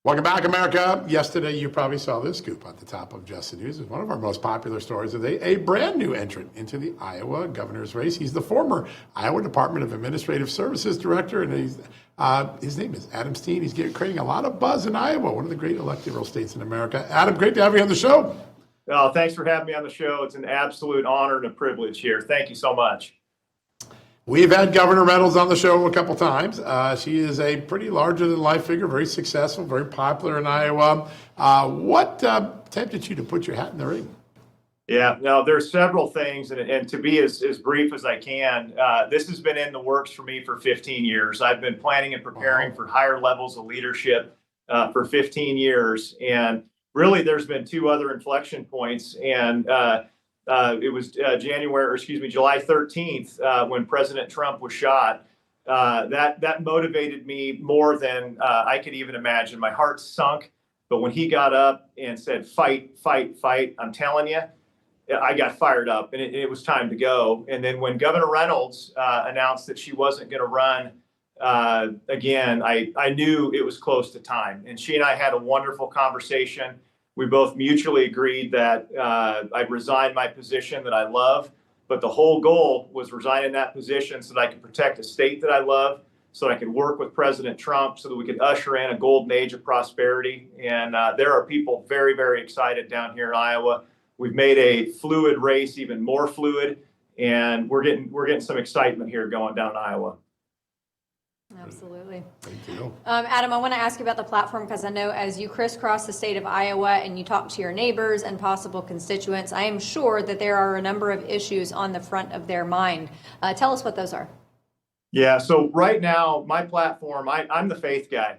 Welcome back, America. Yesterday, you probably saw this scoop at the top of Just the News. It's one of our most popular stories of the day. A brand new entrant into the Iowa governor's race. He's the former Iowa Department of Administrative Services director, and his name is Adam Steen. He's creating a lot of buzz in Iowa, one of the great electoral states in America. Adam, great to have you on the show. Well, thanks for having me on the show. It's an absolute honor and a privilege here. Thank you so much. We've had Governor Reynolds on the show a couple times. She is a pretty larger-than-life figure, very successful, very popular in Iowa. What tempted you to put your hat in the ring? Yeah, no, there's several things, and to be as brief as I can, this has been in the works for me for 15 years. I've been planning and preparing for higher levels of leadership for 15 years, and really there's been two other inflection points, and it was July 13th when President Trump was shot. That motivated me more than I could even imagine. My heart sunk, but when he got up and said, "Fight, fight, fight," I'm telling you, I got fired up, and it was time to go. And then when Governor Reynolds announced that she wasn't going to run again, I knew it was close to time. And she and I had a wonderful conversation. We both mutually agreed that I'd resign my position that I love, but the whole goal was resigning that position so that I could protect a state that I love, so that I could work with President Trump, so that we could usher in a golden age of prosperity. And there are people very, very excited down here in Iowa. We've made a fluid race even more fluid, and we're getting some excitement here going down in Iowa. Absolutely. Thank you. Adam, I want to ask you about the platform because I know as you crisscross the state of Iowa and you talk to your neighbors and possible constituents, I am sure that there are a number of issues on the front of their mind. Tell us what those are. Yeah, so right now, my platform, I'm the faith guy.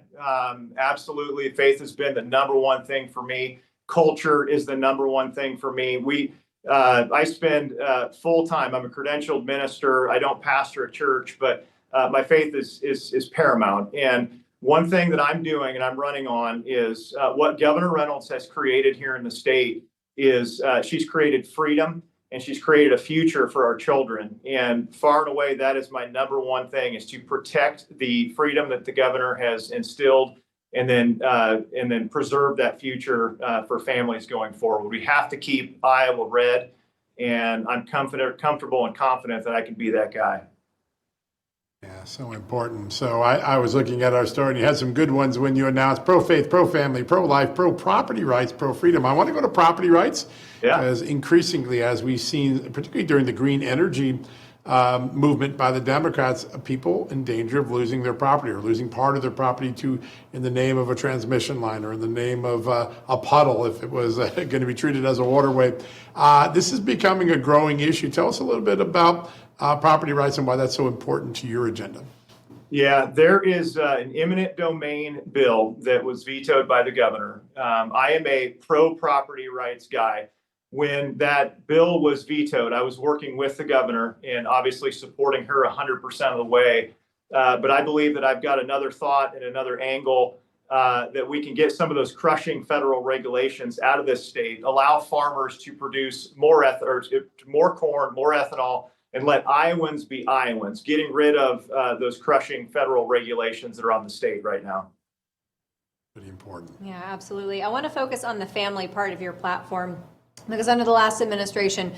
Absolutely, faith has been the number one thing for me. Culture is the number one thing for me. I spend full time. I'm a credentialed minister. I don't pastor a church, but my faith is paramount. And one thing that I'm doing and I'm running on is what Governor Reynolds has created here in the state is she's created freedom and she's created a future for our children. And far and away, that is my number one thing, is to protect the freedom that the governor has instilled and then preserve that future for families going forward. We have to keep Iowa red, and I'm comfortable and confident that I can be that guy. Yeah, so important. So I was looking at our story, and you had some good ones when you announced pro-faith, pro-family, pro-life, pro-property rights, pro-freedom. I want to go to property rights, as increasingly, as we've seen, particularly during the green energy movement by the Democrats, people in danger of losing their property or losing part of their property in the name of a transmission line or in the name of a puddle if it was going to be treated as a waterway. This is becoming a growing issue. Tell us a little bit about property rights and why that's so important to your agenda. Yeah, there is an eminent domain bill that was vetoed by the governor. I am a pro-property rights guy. When that bill was vetoed, I was working with the governor and obviously supporting her 100% of the way. But I believe that I've got another thought and another angle that we can get some of those crushing federal regulations out of this state, allow farmers to produce more corn, more ethanol, and let Iowans be Iowans, getting rid of those crushing federal regulations that are on the state right now. Pretty important. Yeah, absolutely. I want to focus on the family part of your platform, because under the last administration,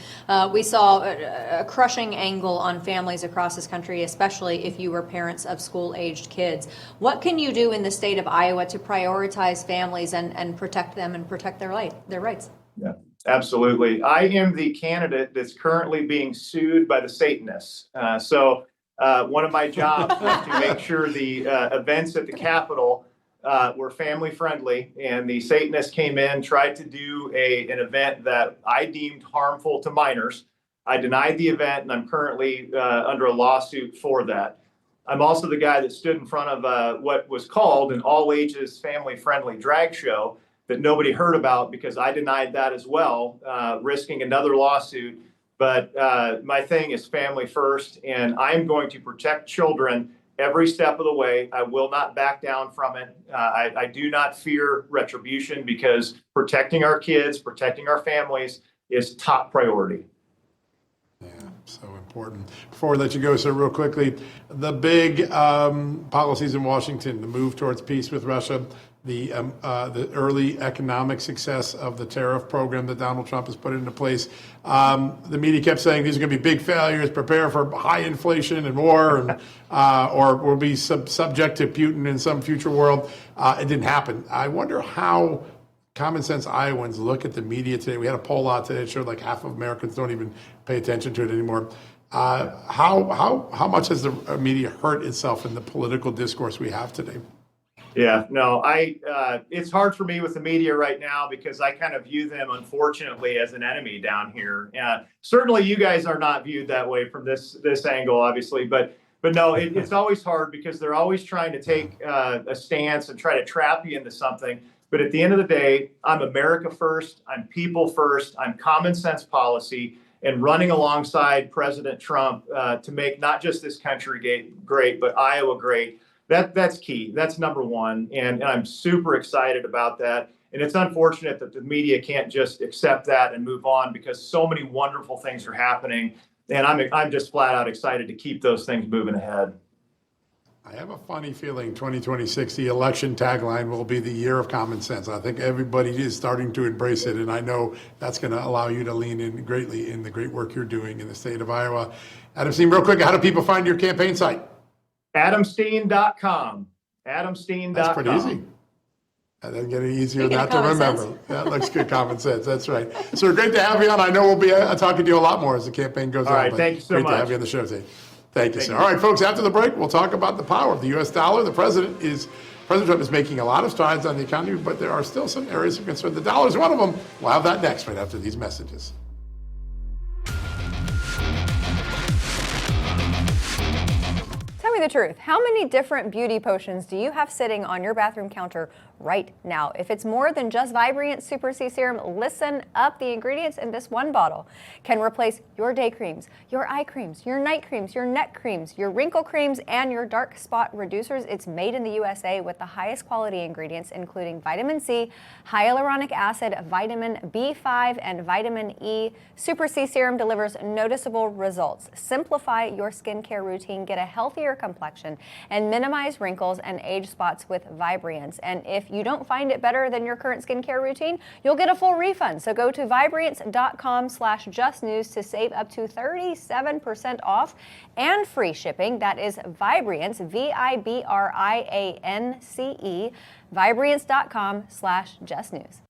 we saw a crushing angle on families across this country, especially if you were parents of school-aged kids. What can you do in the state of Iowa to prioritize families and protect them and protect their rights? Yeah, absolutely. I am the candidate that's currently being sued by the Satanists. So one of my jobs was to make sure the events at the Capitol were family friendly, and the Satanists came in, tried to do an event that I deemed harmful to minors. I denied the event, and I'm currently under a lawsuit for that. I'm also the guy that stood in front of what was called an all ages family friendly drag show that nobody heard about because I denied that as well, risking another lawsuit. But my thing is family first, and I'm going to protect children every step of the way. I will not back down from it. I do not fear retribution because protecting our kids, protecting our families is top priority. Yeah, so important. Before we let you go, so real quickly, the big policies in Washington, the move towards peace with Russia, the early economic success of the tariff program that Donald Trump has put into place. The media kept saying these are going to be big failures, prepare for high inflation and war, and or we'll be subject to Putin in some future world. It didn't happen. I wonder how common sense Iowans look at the media today. We had a poll out today that showed like half of Americans don't even pay attention to it anymore. How much has the media hurt itself in the political discourse we have today? Yeah, no, it's hard for me with the media right now because I kind of view them, unfortunately, as an enemy down here. Certainly you guys are not viewed that way from this angle, obviously, but no, it's always hard because they're always trying to take a stance and try to trap you into something. But at the end of the day, I'm America first, I'm people first, I'm common sense policy, and running alongside President Trump to make not just this country great, but Iowa great. That's key. That's number one. And I'm super excited about that. And it's unfortunate that the media can't just accept that and move on because so many wonderful things are happening. And I'm just flat out excited to keep those things moving ahead. I have a funny feeling 2026, the election tagline will be the year of common sense. I think everybody is starting to embrace it. And I know that's going to allow you to lean in greatly in the great work you're doing in the state of Iowa. Adam Steen, real quick, how do people find your campaign site? AdamSteen.com. AdamSteen.com. That's pretty easy. That doesn't get any easier than that to remember. That looks good common sense. That's right. So great to have you on. I know we'll be talking to you a lot more as the campaign goes on. All right. Thank you so much. Great to have you on the show today. Thank you, sir. All right, folks, after the break, we'll talk about the power of the U.S. dollar. President Trump is making a lot of strides on the economy, but there are still some areas of concern. The dollar is one of them. We'll have that next, right after these messages. Tell me the truth. How many different beauty potions do you have sitting on your bathroom counter right now? If it's more than just Vibrant Super C Serum, listen up. The ingredients in this one bottle can replace your day creams, your eye creams, your night creams, your neck creams, your wrinkle creams, and your dark spot reducers. It's made in the USA with the highest quality ingredients, including vitamin C, hyaluronic acid, vitamin B5, and vitamin E. Super C Serum delivers noticeable results. Simplify your skincare routine, get a healthier complexion, and minimize wrinkles and age spots with Vibrance. And if you don't find it better than your current skincare routine, you'll get a full refund. So go to Vibrance.com/justnews to save up to 37% off and free shipping. That is Vibrance, Vibrance, Vibrance.com/justnews.